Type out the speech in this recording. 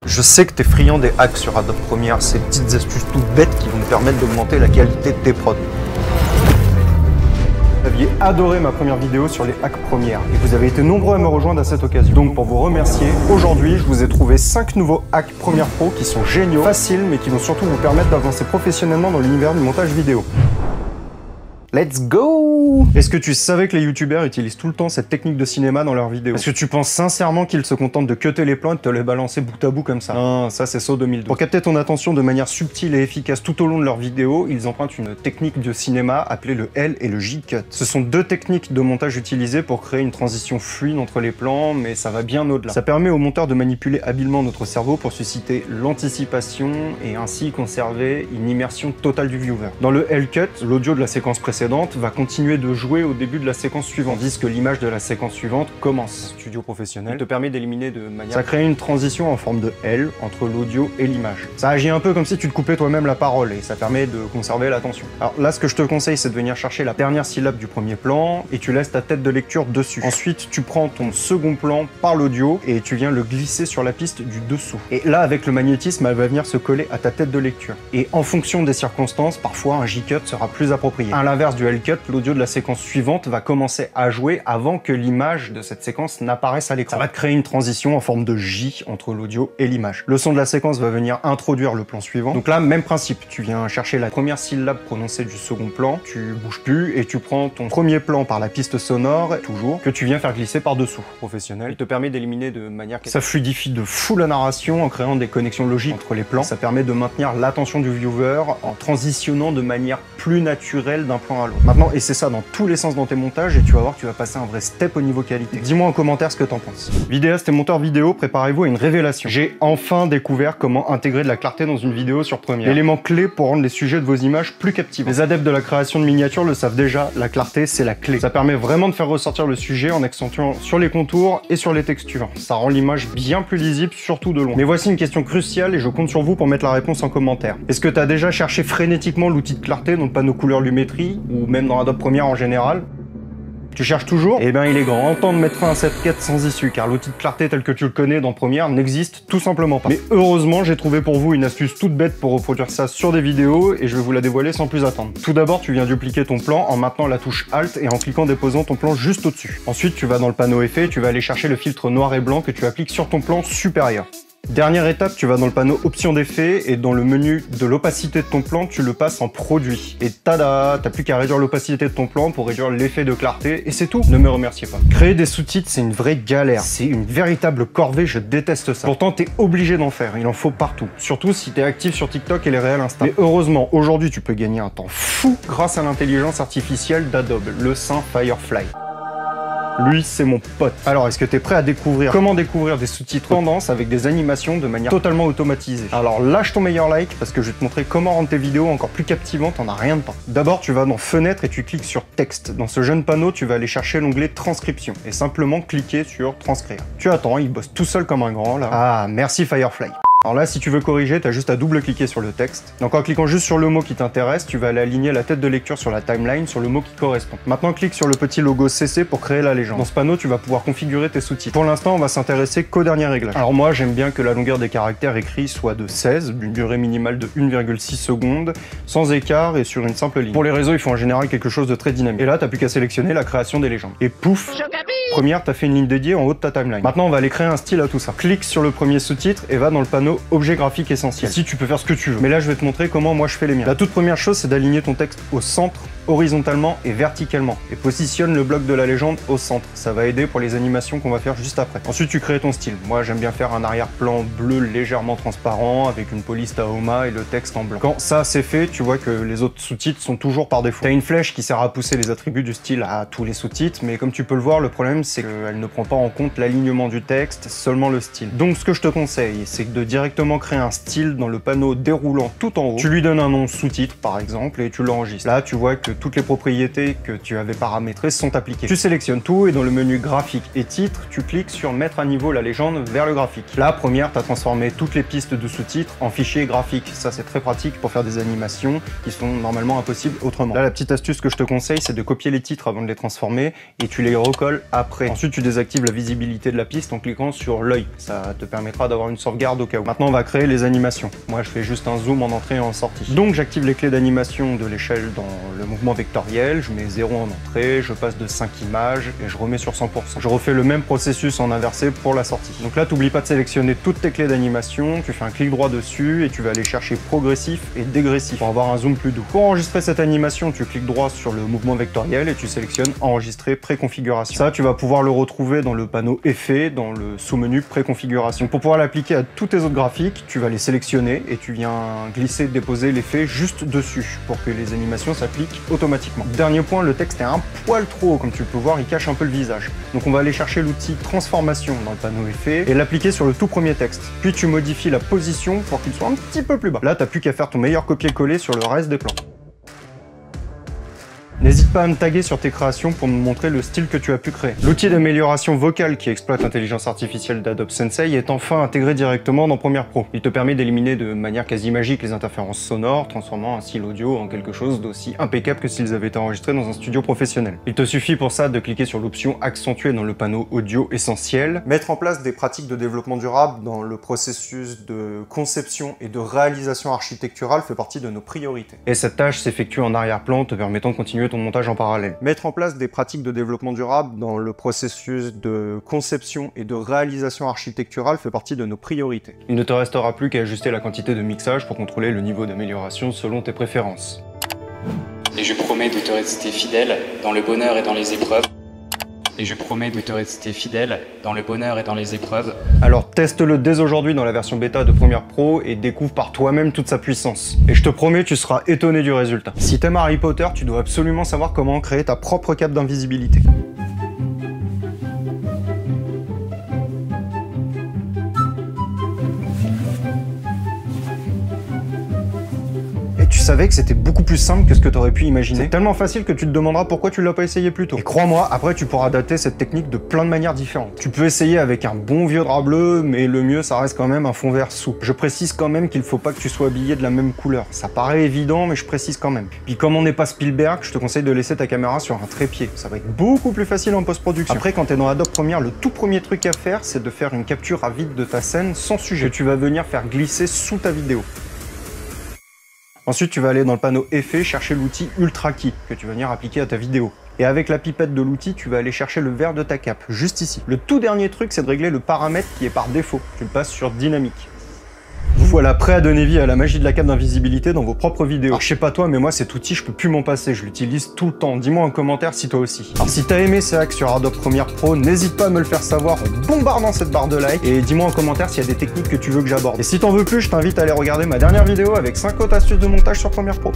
Je sais que t'es friand des hacks sur Adobe Premiere, ces petites astuces toutes bêtes qui vont te permettre d'augmenter la qualité de tes prods. Vous aviez adoré ma première vidéo sur les hacks Premiere et vous avez été nombreux à me rejoindre à cette occasion. Donc pour vous remercier, aujourd'hui je vous ai trouvé 5 nouveaux hacks Premiere Pro qui sont géniaux, faciles mais qui vont surtout vous permettre d'avancer professionnellement dans l'univers du montage vidéo. Let's go! Est-ce que tu savais que les youtubeurs utilisent tout le temps cette technique de cinéma dans leurs vidéos? Est-ce que tu penses sincèrement qu'ils se contentent de cutter les plans et de te les balancer bout à bout comme ça? Non, ça c'est saut 2012. Pour capter ton attention de manière subtile et efficace tout au long de leurs vidéos, ils empruntent une technique de cinéma appelée le L et le J-cut. Ce sont deux techniques de montage utilisées pour créer une transition fluide entre les plans, mais ça va bien au-delà. Ça permet au monteur de manipuler habilement notre cerveau pour susciter l'anticipation et ainsi conserver une immersion totale du viewer. Dans le L-cut, l'audio de la séquence précédente va continuer de jouer au début de la séquence suivante, tandis que l'image de la séquence suivante commence. Studio professionnel te permet d'éliminer de manière... Ça crée une transition en forme de L entre l'audio et l'image. Ça agit un peu comme si tu te coupais toi-même la parole et ça permet de conserver l'attention. Alors là, ce que je te conseille, c'est de venir chercher la dernière syllabe du premier plan et tu laisses ta tête de lecture dessus. Ensuite, tu prends ton second plan par l'audio et tu viens le glisser sur la piste du dessous. Et là, avec le magnétisme, elle va venir se coller à ta tête de lecture. Et en fonction des circonstances, parfois un J-cut sera plus approprié. À l'inverse du L-cut, l'audio de la séquence suivante va commencer à jouer avant que l'image de cette séquence n'apparaisse à l'écran. Ça va te créer une transition en forme de J entre l'audio et l'image. Le son de la séquence va venir introduire le plan suivant. Donc là, même principe, tu viens chercher la première syllabe prononcée du second plan, tu bouges plus et tu prends ton premier plan par la piste sonore, toujours, que tu viens faire glisser par-dessous. Professionnel, il te permet d'éliminer de manière... Ça fluidifie de fou la narration en créant des connexions logiques entre les plans. Ça permet de maintenir l'attention du viewer en transitionnant de manière plus naturelle d'un plan à l'autre. Maintenant, et c'est ça dans tous les sens dans tes montages et tu vas voir que tu vas passer un vrai step au niveau qualité. Dis-moi en commentaire ce que t'en penses. Vidéastes et monteurs vidéo, préparez-vous à une révélation. J'ai enfin découvert comment intégrer de la clarté dans une vidéo sur Premiere. L'élément clé pour rendre les sujets de vos images plus captivants. Les adeptes de la création de miniatures le savent déjà, la clarté c'est la clé. Ça permet vraiment de faire ressortir le sujet en accentuant sur les contours et sur les textures. Ça rend l'image bien plus lisible, surtout de loin. Mais voici une question cruciale et je compte sur vous pour mettre la réponse en commentaire. Est-ce que tu as déjà cherché frénétiquement l'outil de clarté dans le panneau couleur lumétrie ou même dans Adobe Premiere en général? Tu cherches toujours? Eh bien, il est grand temps de mettre fin à cette quête sans issue, car l'outil de clarté tel que tu le connais dans Premiere n'existe tout simplement pas. Mais heureusement, j'ai trouvé pour vous une astuce toute bête pour reproduire ça sur des vidéos, et je vais vous la dévoiler sans plus attendre. Tout d'abord, tu viens dupliquer ton plan en maintenant la touche Alt et en cliquant déposant ton plan juste au-dessus. Ensuite, tu vas dans le panneau effet et tu vas aller chercher le filtre noir et blanc que tu appliques sur ton plan supérieur. Dernière étape, tu vas dans le panneau options d'effet et dans le menu de l'opacité de ton plan, tu le passes en produit. Et tada, t'as plus qu'à réduire l'opacité de ton plan pour réduire l'effet de clarté et c'est tout. Ne me remerciez pas. Créer des sous-titres, c'est une vraie galère. C'est une véritable corvée, je déteste ça. Pourtant, t'es obligé d'en faire, il en faut partout. Surtout si t'es actif sur TikTok et les réels Insta. Mais heureusement, aujourd'hui, tu peux gagner un temps fou grâce à l'intelligence artificielle d'Adobe, le saint Firefly. Lui, c'est mon pote. Alors, est-ce que t'es prêt à découvrir comment découvrir des sous-titres tendance avec des animations de manière totalement automatisée? Alors, lâche ton meilleur like parce que je vais te montrer comment rendre tes vidéos encore plus captivantes en un rien de temps. D'abord, tu vas dans Fenêtre et tu cliques sur Texte. Dans ce jeune panneau, tu vas aller chercher l'onglet Transcription et simplement cliquer sur Transcrire. Tu attends, il bosse tout seul comme un grand là. Ah, merci Firefly. Alors là, si tu veux corriger, tu as juste à double-cliquer sur le texte. Donc en cliquant juste sur le mot qui t'intéresse, tu vas aller aligner la tête de lecture sur la timeline sur le mot qui correspond. Maintenant, clique sur le petit logo CC pour créer la légende. Dans ce panneau, tu vas pouvoir configurer tes sous-titres. Pour l'instant, on va s'intéresser qu'au dernier réglage. Alors moi, j'aime bien que la longueur des caractères écrits soit de 16, d'une durée minimale de 1,6 secondes, sans écart et sur une simple ligne. Pour les réseaux, il faut en général quelque chose de très dynamique. Et là, t'as plus qu'à sélectionner la création des légendes. Et pouf, Première, t'as fait une ligne dédiée en haut de ta timeline. Maintenant, on va aller créer un style à tout ça. Clique sur le premier sous-titre et va dans le panneau Objet graphique essentiel. Ici, tu peux faire ce que tu veux. Mais là, je vais te montrer comment moi je fais les miens. La toute première chose, c'est d'aligner ton texte au centre, horizontalement et verticalement. Et positionne le bloc de la légende au centre. Ça va aider pour les animations qu'on va faire juste après. Ensuite, tu crées ton style. Moi, j'aime bien faire un arrière-plan bleu légèrement transparent avec une police Tahoma et le texte en blanc. Quand ça, c'est fait, tu vois que les autres sous-titres sont toujours par défaut. T'as une flèche qui sert à pousser les attributs du style à tous les sous-titres, mais comme tu peux le voir, le problème, c'est qu'elle ne prend pas en compte l'alignement du texte, seulement le style. Donc, ce que je te conseille, c'est de directement créer un style dans le panneau déroulant tout en haut. Tu lui donnes un nom sous-titre, par exemple, et tu l'enregistres. Là, tu vois que toutes les propriétés que tu avais paramétrées sont appliquées. Tu sélectionnes tout et dans le menu graphique et titre, tu cliques sur mettre à niveau la légende vers le graphique. La première, tu as transformé toutes les pistes de sous-titres en fichiers graphiques. Ça, c'est très pratique pour faire des animations qui sont normalement impossibles autrement. Là, la petite astuce que je te conseille, c'est de copier les titres avant de les transformer et tu les recolles après. Ensuite, tu désactives la visibilité de la piste en cliquant sur l'œil. Ça te permettra d'avoir une sauvegarde au cas où. Maintenant, on va créer les animations. Moi, je fais juste un zoom en entrée et en sortie. Donc, j'active les clés d'animation de l'échelle dans le mouvement vectoriel. Je mets 0 en entrée, je passe de 5 images et je remets sur 100%. Je refais le même processus en inversé pour la sortie. Donc là, t'oublies pas de sélectionner toutes tes clés d'animation. Tu fais un clic droit dessus et tu vas aller chercher progressif et dégressif pour avoir un zoom plus doux. Pour enregistrer cette animation, tu cliques droit sur le mouvement vectoriel et tu sélectionnes enregistrer préconfiguration. Ça, tu vas pouvoir le retrouver dans le panneau effet, dans le sous-menu préconfiguration. Pour pouvoir l'appliquer à tous tes autres graphiques, tu vas les sélectionner et tu viens glisser, déposer l'effet juste dessus pour que les animations s'appliquent automatiquement. Dernier point, le texte est un poil trop haut, comme tu peux voir, il cache un peu le visage. Donc on va aller chercher l'outil transformation dans le panneau effet et l'appliquer sur le tout premier texte. Puis tu modifies la position pour qu'il soit un petit peu plus bas. Là, t'as plus qu'à faire ton meilleur copier-coller sur le reste des plans. N'hésite pas à me taguer sur tes créations pour me montrer le style que tu as pu créer. L'outil d'amélioration vocale qui exploite l'intelligence artificielle d'Adobe Sensei est enfin intégré directement dans Premiere Pro. Il te permet d'éliminer de manière quasi magique les interférences sonores, transformant ainsi l'audio en quelque chose d'aussi impeccable que s'ils avaient été enregistrés dans un studio professionnel. Il te suffit pour ça de cliquer sur l'option accentuer dans le panneau audio essentiel. Mettre en place des pratiques de développement durable dans le processus de conception et de réalisation architecturale fait partie de nos priorités. Et cette tâche s'effectue en arrière-plan, te permettant de continuer ton montage en parallèle. Mettre en place des pratiques de développement durable dans le processus de conception et de réalisation architecturale fait partie de nos priorités. Il ne te restera plus qu'à ajuster la quantité de mixage pour contrôler le niveau d'amélioration selon tes préférences. Et je promets de te rester fidèle dans le bonheur et dans les épreuves. Et je promets de te rester fidèle dans le bonheur et dans les épreuves. Alors teste-le dès aujourd'hui dans la version bêta de Premiere Pro et découvre par toi-même toute sa puissance. Et je te promets, tu seras étonné du résultat. Si t'aimes Harry Potter, tu dois absolument savoir comment créer ta propre cape d'invisibilité. Tu savais que c'était beaucoup plus simple que ce que tu aurais pu imaginer. C'est tellement facile que tu te demanderas pourquoi tu l'as pas essayé plus tôt. Et crois-moi, après tu pourras adapter cette technique de plein de manières différentes. Tu peux essayer avec un bon vieux drap bleu, mais le mieux ça reste quand même un fond vert souple. Je précise quand même qu'il faut pas que tu sois habillé de la même couleur. Ça paraît évident, mais je précise quand même. Puis comme on n'est pas Spielberg, je te conseille de laisser ta caméra sur un trépied. Ça va être beaucoup plus facile en post-production. Après, quand tu es dans Adobe Premiere, le tout premier truc à faire, c'est de faire une capture à vide de ta scène sans sujet que tu vas venir faire glisser sous ta vidéo. Ensuite, tu vas aller dans le panneau Effets, chercher l'outil Ultra Key que tu vas venir appliquer à ta vidéo. Et avec la pipette de l'outil, tu vas aller chercher le vert de ta cape, juste ici. Le tout dernier truc, c'est de régler le paramètre qui est par défaut. Tu le passes sur Dynamique. Vous voilà prêt à donner vie à la magie de la cape d'invisibilité dans vos propres vidéos. Alors je sais pas toi, mais moi cet outil je peux plus m'en passer, je l'utilise tout le temps. Dis-moi en commentaire si toi aussi. Alors si t'as aimé ces hacks sur Adobe Premiere Pro, n'hésite pas à me le faire savoir en bombardant cette barre de like et dis-moi en commentaire s'il y a des techniques que tu veux que j'aborde. Et si t'en veux plus, je t'invite à aller regarder ma dernière vidéo avec 5 autres astuces de montage sur Premiere Pro.